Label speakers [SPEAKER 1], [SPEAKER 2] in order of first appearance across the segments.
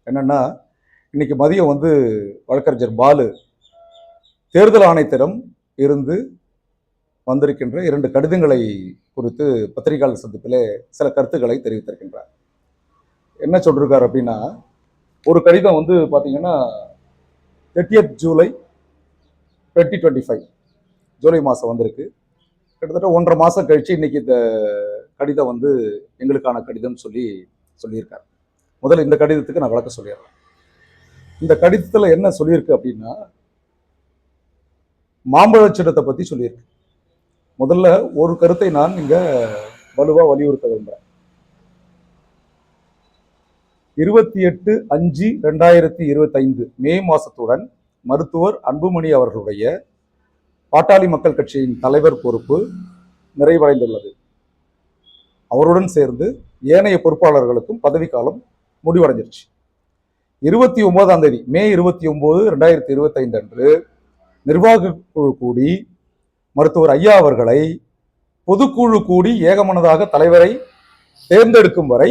[SPEAKER 1] என்னன்னா, இன்னைக்கு மதியம் வந்து வழக்கறிஞர் பாலு தேர்தல் ஆணையத்திடம் இருந்து வந்திருக்கின்ற 2 கடிதங்களை குறித்து பத்திரிகையாளர் சந்திப்பிலே சில கருத்துக்களை தெரிவித்திருக்கின்றார். என்ன சொல்றாரு அப்படின்னா, ஒரு கடிதம் வந்து பாத்தீங்கன்னா 30th ஜூலை 2025 ஜூலை மாசம் வந்திருக்கு. கிட்டத்தட்ட 1.5 மாசம் கழிச்சு இன்னைக்கு இந்த கடிதம் வந்து எங்களுக்கான கடிதம் சொல்லியிருக்காரு. முதல்ல இந்த கடிதத்துக்கு நான் விளக்கம் சொல்லிடுறேன். இந்த கடிதத்துல என்ன சொல்லியிருக்கு அப்படின்னா, மாம்பழ சின்னத்தை பத்தி சொல்லியிருக்கு. முதல்ல ஒரு கருத்தை நான் இங்க வலுவா வலியுறுத்த விரும்புறேன். 28/5/2025 மே மாசத்துடன் மருத்துவர் அன்புமணி அவர்களுடைய பாட்டாளி மக்கள் கட்சியின் தலைவர் பொறுப்பு நிறைவடைந்துள்ளது. அவருடன் சேர்ந்து ஏனைய பொறுப்பாளர்களுக்கும் பதவிக்காலம் முடிவடைஞ்சிருச்சு. 29ஆம் தேதி மே 29, 2025 அன்று நிர்வாக குழு கூடி மருத்துவர் ஐயா அவர்களை பொதுக்குழு கூடி ஏகமனதாக தலைவரை தேர்ந்தெடுக்கும் வரை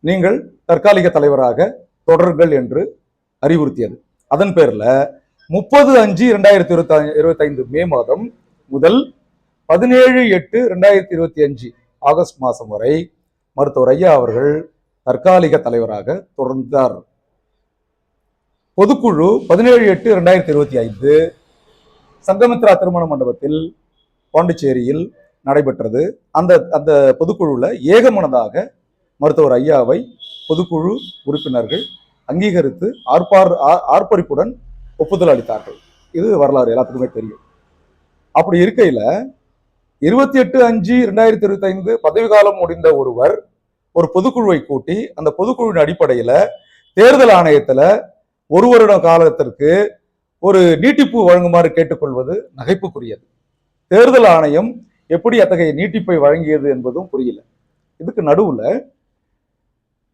[SPEAKER 1] நீங்கள் தற்காலிக தலைவராக தொடர்கள் என்று அறிவுறுத்தியது. அதன் பேர்ல 30/5/2025 மே மாதம் முதல் 17/8/2025 ஆகஸ்ட் மாதம் வரை மருத்துவர் ஐயா அவர்கள் தற்காலிக தலைவராக தொடர்ந்தார். பொதுக்குழு 17/8/2025 சங்கமித்ரா திருமண மண்டபத்தில் பாண்டிச்சேரியில் நடைபெற்றது. அந்த பொதுக்குழுல ஏகமனதாக மருத்துவர் ஐயாவை பொதுக்குழு உறுப்பினர்கள் அங்கீகரித்து ஆர்ப்பரிப்புடன் ஒப்புதல் அளித்தார்கள். இது வரலாறு எல்லாத்துக்குமே தெரியும். அப்படி இருக்கையில 28/5/2025 பதவி காலம் முடிந்த ஒருவர் ஒரு பொதுக்குழுவை கூட்டி அந்த பொதுக்குழுவின் அடிப்படையில தேர்தல் ஆணையத்துல 1 வருட காலத்திற்கு ஒரு நீட்டிப்பு வழங்குமாறு கேட்டுக்கொள்வது நகைப்புக்குரியது. தேர்தல் ஆணையம் எப்படி அத்தகைய நீட்டிப்பை வழங்கியது என்பதும் புரியல. இதுக்கு நடுவுல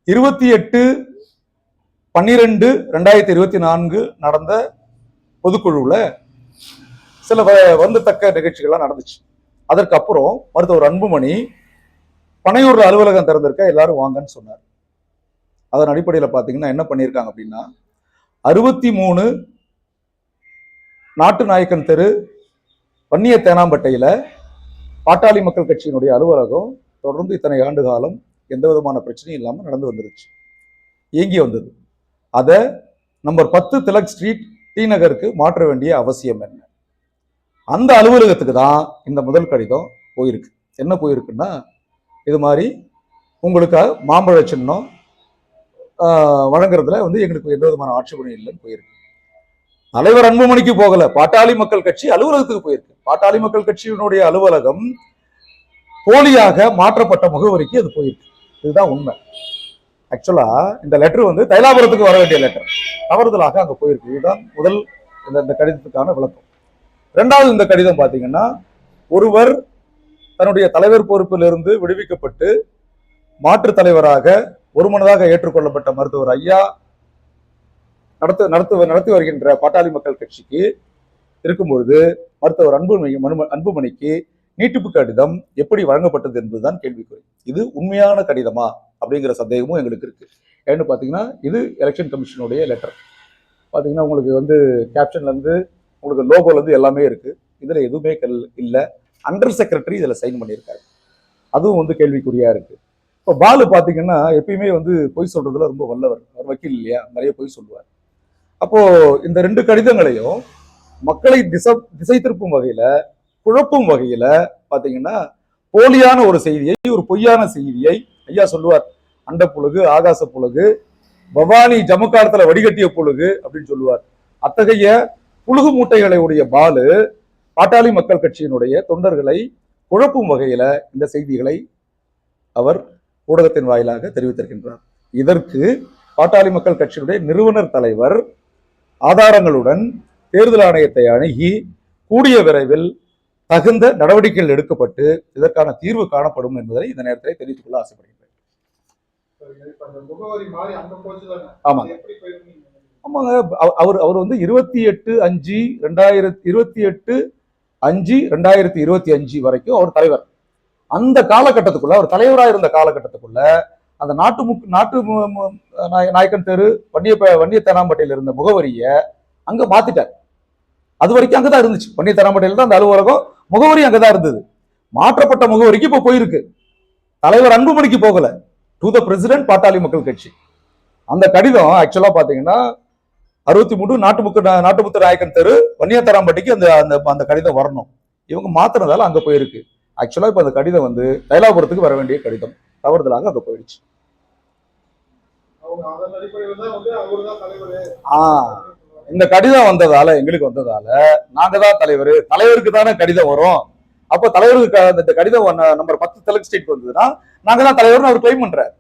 [SPEAKER 1] 28/12/2024 நடந்த பொதுக்குழுல சில வருந்தத்தக்க நிகழ்ச்சிகள்லாம் நடந்துச்சு. அதற்கு அப்புறம் மருத்துவர் அன்புமணி பனையூர்ல அலுவலகம் திறந்திருக்க எல்லாரும் வாங்கன்னு சொன்னார். அதன் அடிப்படையில் பாத்தீங்கன்னா என்ன பண்ணியிருக்காங்க அப்படின்னா 63 நாட்டு நாயக்கன் தெரு வன்னிய தேனாம்பட்டையில பாட்டாளி மக்கள் கட்சியினுடைய அலுவலகம் தொடர்ந்து இத்தனை ஆண்டு காலம் எந்த விதமான பிரச்சனையும் இல்லாமல் நடந்து வந்துருச்சு, இயங்கி வந்தது. அதை நம்பர் 10 திலக் ஸ்ட்ரீட் டி நகருக்கு மாற்ற வேண்டிய அவசியம் என்ன? அந்த அலுவலகத்துக்கு தான் இந்த முதல் கடிதம் போயிருக்கு. என்ன போயிருக்குன்னா, இது மாதிரி உங்களுக்கு மாம்பழ சின்னம் வழங்குறதுல வந்து எங்களுக்கு எந்த விதமான ஆட்சேபனையும் இல்லைன்னு போயிருக்கு. தலைவர் அன்புமணிக்கு போகல, பாட்டாளி மக்கள் கட்சி அலுவலகத்துக்கு போயிருக்கு. பாட்டாளி மக்கள் கட்சியினுடைய அலுவலகம் போலியாக மாற்றப்பட்ட முகவரிக்கு அது போயிருக்கு. இதுதான் உண்மை. ஆக்சுவலா இந்த லெட்டர் வந்து தைலாபுரத்துக்கு வர வேண்டிய லெட்டர் தவறுதலாக அங்க போயிருக்கு. இதுதான் முதல் இந்த கடிதத்துக்கான விளக்கம். 2வது இந்த கடிதம் பாத்தீங்கன்னா, ஒருவர் தன்னுடைய தலைவர் பொறுப்பிலிருந்து விடுவிக்கப்பட்டு மாற்று தலைவராக ஒருமனதாக ஏற்றுக்கொள்ளப்பட்ட மருத்துவர் ஐயா நடத்தி வருகின்ற பாட்டாளி மக்கள் கட்சிக்கு இருக்கும்பொழுது மருத்துவர் அன்புமணிக்கு நீட்டிப்பு கடிதம் எப்படி வழங்கப்பட்டது என்பதுதான் கேள்விக்குறி. இது உண்மையான கடிதமா அப்படிங்கிற சந்தேகமும் எங்களுக்கு இருக்கு. ஏன்னு பாத்தீங்கன்னா, இது எலெக்ஷன் கமிஷனுடைய லெட்டர். பாத்தீங்கன்னா உங்களுக்கு வந்து கேப்ஷன்ல இருந்து உங்களுக்கு லோகோல இருந்து எல்லாமே இருக்கு. இதுல எதுவுமே இல்ல. அண்டர் செக்ரட்டரி இதுல சைன் பண்ணியிருக்காரு. அதுவும் வந்து கேள்விக்குறியா இருக்கு. இப்போ பாலு பாத்தீங்கன்னா எப்பயுமே வந்து பொய் சொல்றதுல ரொம்ப வல்லவர். அவர் வக்கீல் இல்லையா, நிறைய பொய் சொல்லுவார். அப்போ இந்த 2 கடிதங்களையும் மக்களை திசை திருப்பும் வகையில, குழப்பும் வகையில பாத்தீங்கன்னா போலியான ஒரு செய்தியை, ஒரு பொய்யான செய்தியை ஐயா சொல்லுவார். அண்ட புழுகு, ஆகாச புழுகு, பவானி ஜமுக்காலத்துல வடிகட்டிய புழுகு அப்படின்னு சொல்லுவார். அத்தகைய புழுகு மூட்டைகளை உடைய பாலு பாட்டாளி மக்கள் கட்சியினுடைய தொண்டர்களை குழப்பும் வகையில இந்த செய்திகளை அவர் ஊடகத்தின் வாயிலாக தெரிவித்திருக்கின்றார். இதற்கு பாட்டாளி மக்கள் கட்சியினுடைய நிறுவனர் தலைவர் ஆதாரங்களுடன் தேர்தல் ஆணையத்தை அணுகி கூடிய விரைவில் தகுந்த நடவடிக்கைகள் எடுக்கப்பட்டு இதற்கான தீர்வு காணப்படும் என்பதை இந்த நேரத்தில் தெரிவித்துக் கொள்ள ஆசைப்படுகிறேன். ஆமாங்க ஆமாங்க அவர் வந்து 28/5/2025 வரைக்கும் அவர் தலைவர். அந்த காலகட்டத்துக்குள்ள, அவர் தலைவராக இருந்த காலகட்டத்துக்குள்ள அந்த நாயக்கன் தெரு வன்னிய இருந்த முகவரியை அங்க மாத்திட்டார். அது வரைக்கும் அங்கதான் இருந்துச்சு. வன்னிய தேனாம்பேட்டையில தான் அந்த அலுவலகம், முகவரி அங்கதான் இருந்தது. மாற்றப்பட்ட முகவரிக்கு இப்ப போயிருக்கு. தலைவர் அன்புமணிக்கு போகல, டு த பிரசிடென்ட் பாட்டாளி மக்கள் கட்சி. அந்த கடிதம் ஆக்சுவலா பாத்தீங்கன்னா 63 நாட்டுமுத்து நாயக்கன் தெரு வன்னிய தேனாம்பேட்டைக்கு அந்த கடிதம் வரணும். இவங்க மாத்தினதால அங்க போயிருக்கு. ஆக்சுவலா இப்ப அந்த கடிதம் வந்து தைலாபுரத்துக்கு வர வேண்டிய கடிதம் தவறுதலாக அங்க போயிடுச்சு. இந்த கடிதம் வந்ததால, எங்களுக்கு வந்ததால நாங்க தான் தலைவருக்கு தானே கடிதம் வரும். அப்ப தலைவருக்கு இந்த கடிதம் நம்பர் 10 செலக்ட் ஸ்டேட் வந்ததுன்னா நாங்க தான் தலைவர்னு அவர் கிளைம் பண்றார்.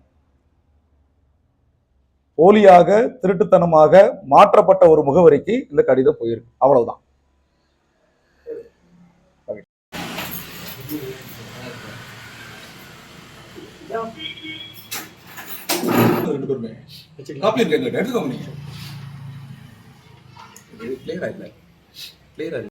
[SPEAKER 1] போலியாக திருட்டுத்தனமாக மாற்றப்பட்ட ஒரு முகவரிக்கு இந்த கடிதம் போயிருக்கு. அவ்வளவுதான். ரெண்டு பேருமே காப்பி எடுத்துக்கோங்க. நீங்க கிளியரா இல்ல.